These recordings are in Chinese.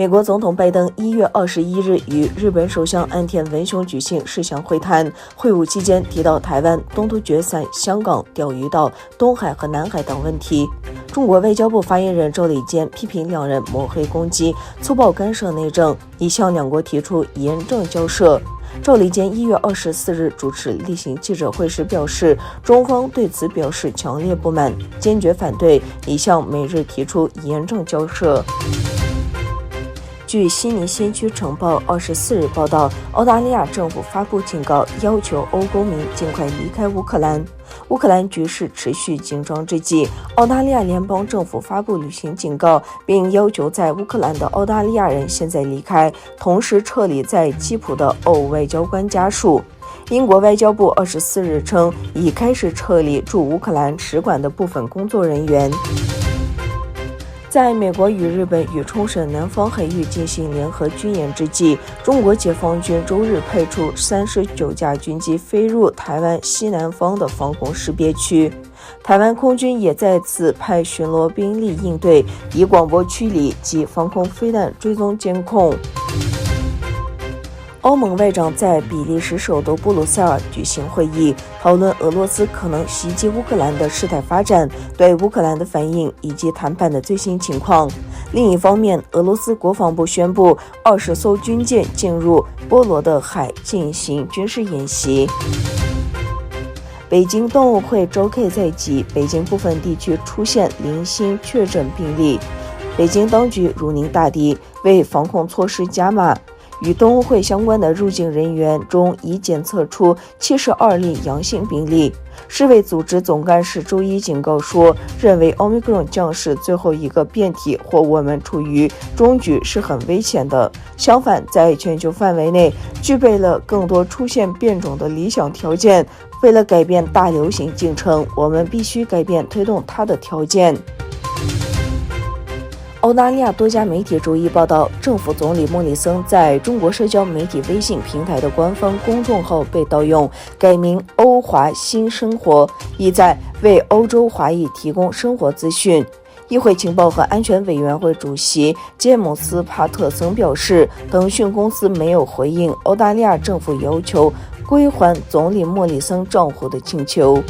美国总统拜登1月21日与日本首相岸田文雄举行视像会谈，会晤期间提到台湾、东突厥三、香港、钓鱼岛、东海和南海等问题。中国外交部发言人赵立坚批评两人抹黑攻击、粗暴干涉内政，已向两国提出严正交涉。赵立坚1月24日主持例行记者会时表示，中方对此表示强烈不满，坚决反对，已向美日提出严正交涉。据悉尼先驱晨报24日报道，澳大利亚政府发布警告，要求欧公民尽快离开乌克兰。乌克兰局势持续紧张之际，澳大利亚联邦政府发布旅行警告，并要求在乌克兰的澳大利亚人现在离开，同时撤离在基辅的欧外交官家属。英国外交部24日称，已开始撤离驻乌克兰使馆的部分工作人员。在美国与日本与冲绳南方海域进行联合军演之际，中国解放军周日派出39架军机飞入台湾西南方的防空识别区。台湾空军也再次派巡逻兵力应对，以广播驱离及防空飞弹追踪监控。欧盟外长在比利时首都布鲁塞尔举行会议，讨论俄罗斯可能袭击乌克兰的事态发展、对乌克兰的反应以及谈判的最新情况。另一方面，俄罗斯国防部宣布20艘军舰进入波罗的海进行军事演习。北京冬奥会召开在即，北京部分地区出现零星确诊病例，北京当局如临大敌，为防控措施加码。与冬奥会相关的入境人员中已检测出72例阳性病例。世卫组织总干事周一警告说，认为 Omicron 将是最后一个变体，或我们处于终局是很危险的。相反，在全球范围内具备了更多出现变种的理想条件。为了改变大流行进程，我们必须改变推动它的条件。澳大利亚多家媒体周一报道，政府总理莫里森在中国社交媒体微信平台的官方公众号被盗用，改名欧华新生活，意在为欧洲华裔提供生活资讯。议会情报和安全委员会主席詹姆斯·帕特森表示，腾讯公司没有回应澳大利亚政府要求归还总理莫里森账户的请求。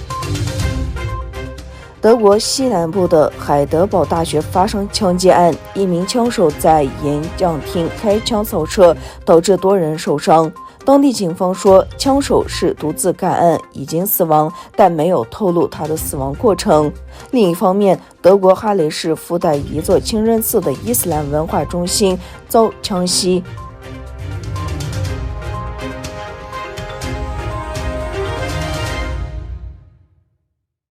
德国西南部的海德堡大学发生枪击案，一名枪手在演讲厅开枪扫射，导致多人受伤。当地警方说，枪手是独自干案，已经死亡，但没有透露他的死亡过程。另一方面，德国哈雷市附带一座清真寺的伊斯兰文化中心遭枪袭，